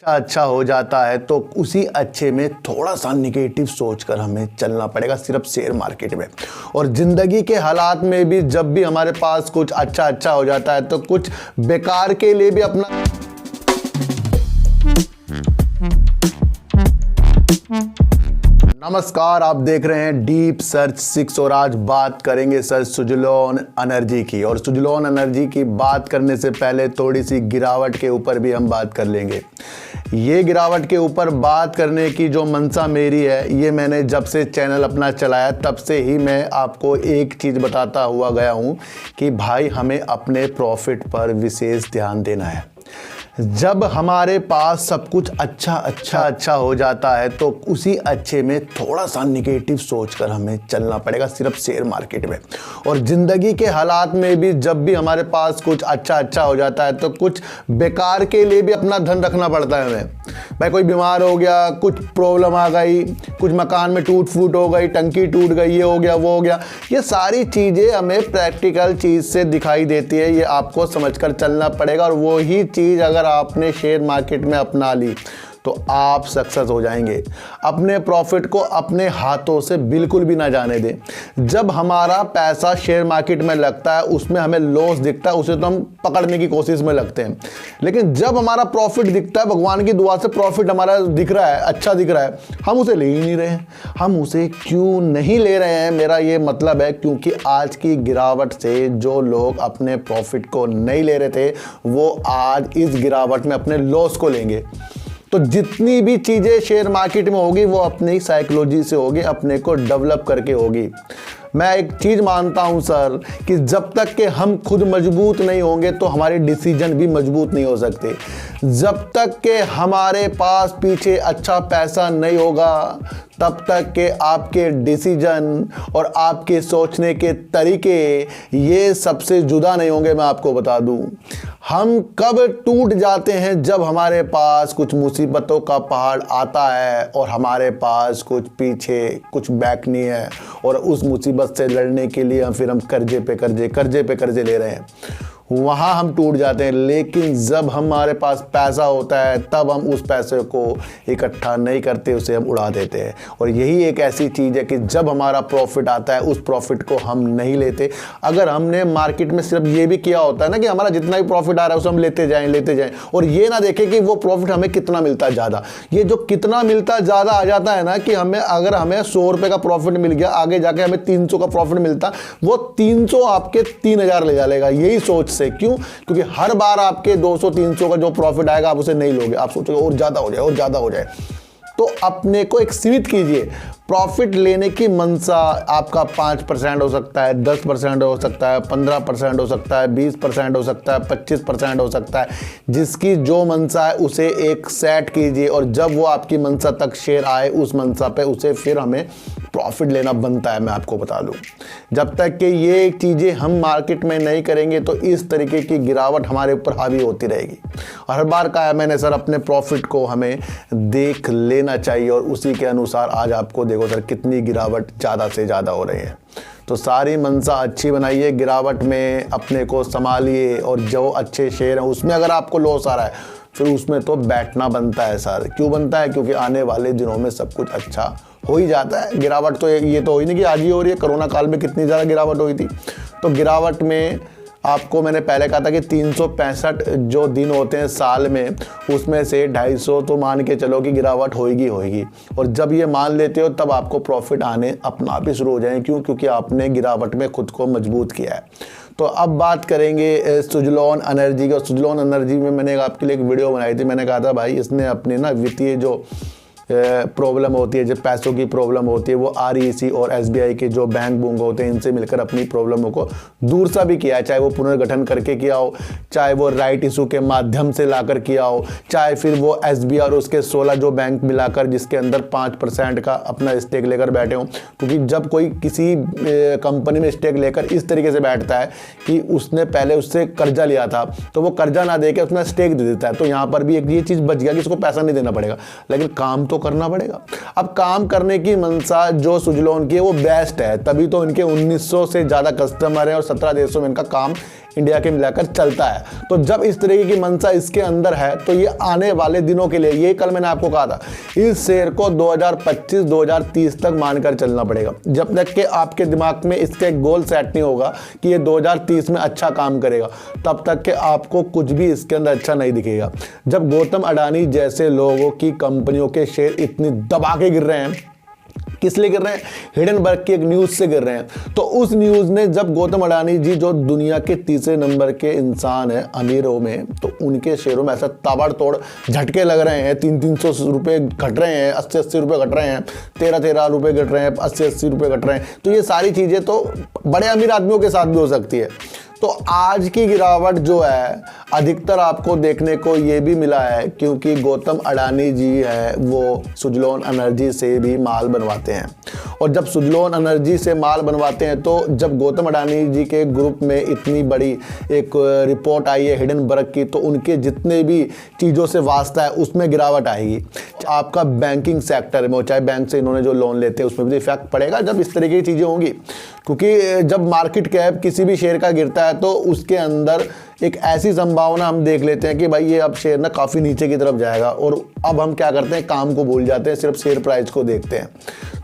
अच्छा हो जाता है तो उसी अच्छे में थोड़ा सा निगेटिव सोचकर हमें चलना पड़ेगा सिर्फ शेयर मार्केट में। और ज़िंदगी के हालात में भी जब भी हमारे पास कुछ अच्छा हो जाता है तो कुछ बेकार के लिए भी अपना नमस्कार, आप देख रहे हैं डीप सर्च 6 और आज बात करेंगे सर सुज़लोन एनर्जी की। और सुज़लोन एनर्जी की बात करने से पहले थोड़ी सी गिरावट के ऊपर भी हम बात कर लेंगे। ये गिरावट के ऊपर बात करने की जो मंशा मेरी है, ये मैंने जब से चैनल अपना चलाया तब से ही मैं आपको एक चीज़ बताता हुआ गया हूँ कि भाई हमें अपने प्रॉफिट पर विशेष ध्यान देना है। जब हमारे पास सब कुछ अच्छा हो जाता है तो उसी अच्छे में थोड़ा सा निगेटिव सोचकर हमें चलना पड़ेगा सिर्फ शेयर मार्केट में। और ज़िंदगी के हालात में भी जब भी हमारे पास कुछ अच्छा हो जाता है तो कुछ बेकार के लिए भी अपना धन रखना पड़ता है हमें। भाई कोई बीमार हो गया, कुछ प्रॉब्लम आ गई, कुछ मकान में टूट फूट हो गई, टंकी टूट गई, ये हो गया वो हो गया, ये सारी चीज़ें हमें प्रैक्टिकल चीज़ से दिखाई देती है। ये आपको समझकर चलना पड़ेगा और वही चीज़ अगर आपने शेयर मार्केट में अपना ली तो आप सक्सेस हो जाएंगे। अपने प्रॉफिट को अपने हाथों से बिल्कुल भी ना जाने दें। जब हमारा पैसा शेयर मार्केट में लगता है उसमें हमें लॉस दिखता है, उसे तो हम पकड़ने की कोशिश में लगते हैं। लेकिन जब हमारा प्रॉफिट दिखता है, भगवान की दुआ से प्रॉफिट हमारा दिख रहा है, अच्छा दिख रहा है, हम उसे ले ही नहीं रहे हैं। हम उसे क्यों नहीं ले रहे हैं, मेरा ये मतलब है क्योंकि आज की गिरावट से जो लोग अपने प्रॉफिट को नहीं ले रहे थे वो आज इस गिरावट में अपने लॉस को लेंगे। तो जितनी भी चीज़ें शेयर मार्केट में होगी वो अपनी साइकोलॉजी से होगी, अपने को डेवलप करके होगी। मैं एक चीज़ मानता हूं सर कि जब तक कि हम खुद मजबूत नहीं होंगे तो हमारे डिसीजन भी मजबूत नहीं हो सकते। जब तक कि हमारे पास पीछे अच्छा पैसा नहीं होगा तब तक के आपके डिसीजन और आपके सोचने के तरीके ये सबसे जुदा नहीं होंगे। मैं आपको बता दूं, हम कब टूट जाते हैं जब हमारे पास कुछ मुसीबतों का पहाड़ आता है और हमारे पास कुछ पीछे कुछ बैक नहीं है और उस मुसीबत से लड़ने के लिए हम कर्जे पे कर्जे ले रहे हैं, वहाँ हम टूट जाते हैं। लेकिन जब हमारे पास पैसा होता है तब हम उस पैसे को इकट्ठा नहीं करते, उसे हम उड़ा देते हैं। और यही एक ऐसी चीज़ है कि जब हमारा प्रॉफिट आता है उस प्रॉफिट को हम नहीं लेते। अगर हमने मार्केट में सिर्फ ये भी किया होता है ना कि हमारा जितना भी प्रॉफिट आ रहा है उसे हम लेते जाएं और ये ना देखें कि वो प्रॉफिट हमें कितना मिलता है ज़्यादा। ये जो कितना मिलता है ज़्यादा आ जाता है ना कि अगर हमें 100 रुपये का प्रॉफिट मिल गया, आगे जाके हमें 300 का प्रॉफिट मिलता, वो 300 आपके 3000 ले जाएगा। यही सोच से, क्यों? क्योंकि हर बार आपके 200-300 का जो प्रॉफिट आएगा आप उसे नहीं लोगे, आप सोचोगे और ज्यादा हो जाए। तो अपने को एक सीमित कीजिए। प्रॉफिट लेने की मंशा आपका 5% हो सकता है, 10% हो सकता है, 15% हो सकता है, 20% हो सकता है, 25% हो सकता है। जिसकी जो मंशा है उसे एक सेट कीजिए और जब वो आपकी मंशा तक शेयर आए उस मंशा पे उसे फिर हमें प्रॉफिट लेना बनता है। मैं आपको बता दूं, जब तक कि ये चीज़ें हम मार्केट में नहीं करेंगे तो इस तरीके की गिरावट हमारे ऊपर हावी होती रहेगी। और हर बार कहा है मैंने सर, अपने प्रॉफिट को हमें देख लेना चाहिए और उसी के अनुसार आज आपको देखो सर कितनी गिरावट ज़्यादा से ज़्यादा हो रही है। तो सारी मंशा अच्छी बनाइए, गिरावट में अपने को संभालिए और जो अच्छे शेयर हैं उसमें अगर आपको लॉस आ रहा है फिर उसमें तो बैठना बनता है सर। क्यों बनता है? क्योंकि आने वाले दिनों में सब कुछ अच्छा हो ही जाता है। गिरावट तो ये तो हुई नहीं कि आज ही हो रही है, कोरोना काल में कितनी ज़्यादा गिरावट हुई थी। तो गिरावट में आपको मैंने पहले कहा था कि 365 जो दिन होते हैं साल में उसमें से 250 तो मान के चलो कि गिरावट होगी। और जब ये मान लेते हो तब आपको प्रॉफिट आने अपना आप ही शुरू हो जाएंगे। क्यों? क्योंकि आपने गिरावट में खुद को मजबूत किया है। तो अब बात करेंगे सुज़लोन एनर्जी की। और सुज़लोन एनर्जी में मैंने आपके लिए एक वीडियो बनाई थी। मैंने कहा था भाई इसने अपने ना वित्तीय जो प्रॉब्लम होती है, जब पैसों की प्रॉब्लम होती है, वो REC और SBI के जो बैंक बूंग होते हैं इनसे मिलकर अपनी प्रॉब्लमों को दूर सा भी किया है। चाहे वो पुनर्गठन करके किया हो, चाहे वो राइट इशू के माध्यम से लाकर किया हो, चाहे फिर वो SBI और उसके 16 जो बैंक मिलाकर जिसके अंदर 5% का अपना स्टेक लेकर बैठे हों। क्योंकि जब कोई किसी कंपनी में स्टेक लेकर इस तरीके से बैठता है कि उसने पहले उससे कर्जा लिया था तो वो कर्जा ना देकर उसमें स्टेक दे देता है, तो यहाँ पर भी एक ये चीज़ बच गया कि उसको पैसा नहीं देना पड़ेगा, लेकिन काम तो करना पड़ेगा। अब काम करने की मंशा जो सुज़लोन की है वो बेस्ट है, तभी तो इनके 1900 से ज़्यादा कस्टमर है और 17 देशों में इनका काम इंडिया के मिलाकर चलता है। तो जब इस तरीके की मंशा इसके अंदर है तो ये आने वाले दिनों के लिए, ये कल मैंने आपको कहा था, इस शेयर को 2025-2030 तक मानकर चलना पड़ेगा। जब तक कि आपके दिमाग में इसका एक गोल सेट नहीं होगा कि ये 2030 में अच्छा काम करेगा, तब तक कि आपको कुछ भी इसके अंदर अच्छा नहीं दिखेगा। जब गौतम अडानी जैसे लोगों की कंपनियों के शेयर इतनी दबा के गिर रहे हैं, किस लिए गिर रहे हैं? हिडेनबर्ग की एक न्यूज़ से गिर रहे हैं। तो उस न्यूज़ ने जब गौतम अडानी जी जो दुनिया के तीसरे नंबर के इंसान हैं अमीरों में, तो उनके शेयरों में ऐसा ताबड़तोड़ झटके लग रहे हैं, 300-300 रुपये घट रहे हैं, 80-80 रुपये घट रहे हैं, 13-13 रुपये घट रहे हैं, 80-80 रुपये घट रहे हैं। तो ये सारी चीज़ें तो बड़े अमीर आदमियों के साथ भी हो सकती है। तो आज की गिरावट जो है अधिकतर आपको देखने को ये भी मिला है क्योंकि गौतम अडानी जी है वो सुजलॉन एनर्जी से भी माल बनवाते हैं। और जब सुजलॉन एनर्जी से माल बनवाते हैं तो जब गौतम अडानी जी के ग्रुप में इतनी बड़ी एक रिपोर्ट आई है हिडेनबर्ग की, तो उनके जितने भी चीज़ों से वास्ता है उसमें गिरावट आएगी। आपका बैंकिंग सेक्टर में, चाहे बैंक से इन्होंने जो लोन लेते हैं उसमें भी इफेक्ट पड़ेगा जब इस तरीके की चीज़ें होंगी। क्योंकि जब मार्केट कैप किसी भी शेयर का गिरता है तो उसके अंदर एक ऐसी संभावना हम देख लेते हैं कि भाई ये अब शेयर ना काफ़ी नीचे की तरफ जाएगा, और अब हम क्या करते हैं, काम को भूल जाते हैं, सिर्फ शेयर प्राइस को देखते हैं।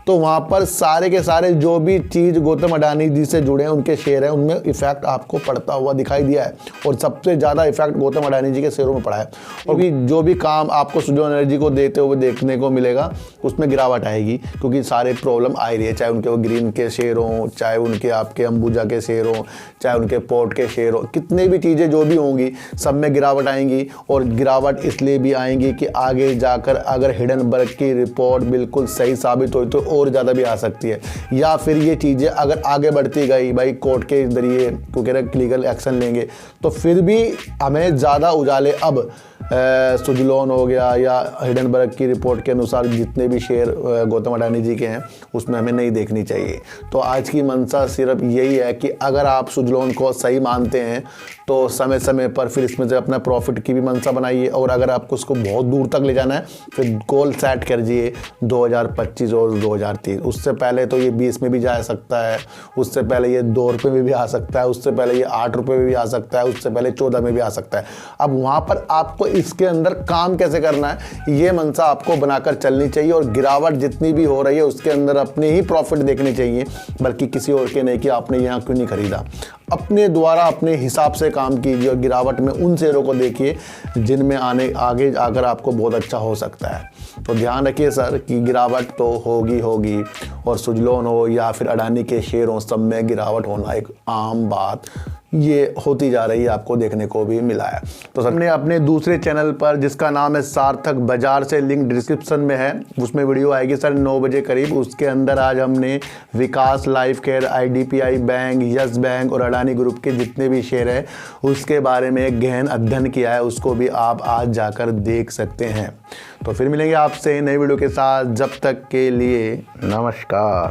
तो वहाँ पर सारे के सारे जो भी चीज़ गौतम अडानी जी से जुड़े हैं उनके शेयर हैं, उनमें इफेक्ट आपको पड़ता हुआ दिखाई दिया है। और सबसे ज़्यादा इफेक्ट गौतम अडानी जी के शेयरों में पड़ा है। और भी जो भी काम आपको सुजलॉन एनर्जी को देते हुए देखने को मिलेगा उसमें गिरावट आएगी, क्योंकि सारे प्रॉब्लम आ रही है, चाहे उनके वो ग्रीन के शेयर हों, चाहे उनके आपके अंबुजा के शेयर हों, चाहे उनके पोर्ट के शेयर हों, कितने भी चीज़ें जो भी होंगी सब में गिरावट आएंगी। और गिरावट इसलिए भी आएंगी कि आगे जाकर अगर हिडेनबर्ग की रिपोर्ट बिल्कुल सही साबित हुई तो और ज़्यादा भी आ सकती है, या फिर ये चीज़ें अगर आगे बढ़ती गई भाई कोर्ट के जरिए क्योंकि लीगल एक्शन लेंगे, तो फिर भी हमें ज़्यादा उजाले अब सुजलॉन हो गया या हिडेनबर्ग की रिपोर्ट के अनुसार जितने भी शेयर गौतम अडानी जी के हैं उसमें हमें नहीं देखनी चाहिए। तो आज की मंशा सिर्फ यही है कि अगर आप सुजलॉन को सही मानते हैं तो समय समय पर फिर इसमें से अपना प्रॉफिट की भी मंशा बनाइए, और अगर आपको उसको बहुत दूर तक ले जाना है फिर गोल सेट कर दिए 2025 और 2030। उससे पहले तो ये 20 में भी जा सकता है, उससे पहले ये 2 रुपये में भी आ सकता है, उससे पहले ये 8 रुपये में भी आ सकता है, उससे पहले 14 में भी आ सकता है। अब वहाँ पर आपको इसके अंदर काम कैसे करना है ये मंशा आपको बनाकर चलनी चाहिए। और गिरावट जितनी भी हो रही है उसके अंदर अपने ही प्रॉफिट देखने चाहिए, बल्कि किसी और के नहीं कि आपने यहाँ क्यों नहीं खरीदा। अपने द्वारा अपने हिसाब से काम कीजिए और गिरावट में उन शेयरों को देखिए जिनमें आगे आकर आपको बहुत अच्छा हो सकता है। तो ध्यान रखिए सर कि गिरावट तो होगी, और सुजलॉन हो या फिर अडानी के शेयर हो, सब में गिरावट होना एक आम बात ये होती जा रही है, आपको देखने को भी मिला है। तो सर ने अपने दूसरे चैनल पर जिसका नाम है सार्थक बाजार से, लिंक डिस्क्रिप्शन में है, उसमें वीडियो आएगी सर 9 बजे करीब। उसके अंदर आज हमने Vikas life care, IDPI bank, yes bank और अडानी ग्रुप के जितने भी शेयर हैं उसके बारे में एक गहन अध्ययन किया है, उसको भी आप आज जाकर देख सकते हैं। तो फिर मिलेंगे आपसे नई वीडियो के साथ, जब तक के लिए नमस्कार।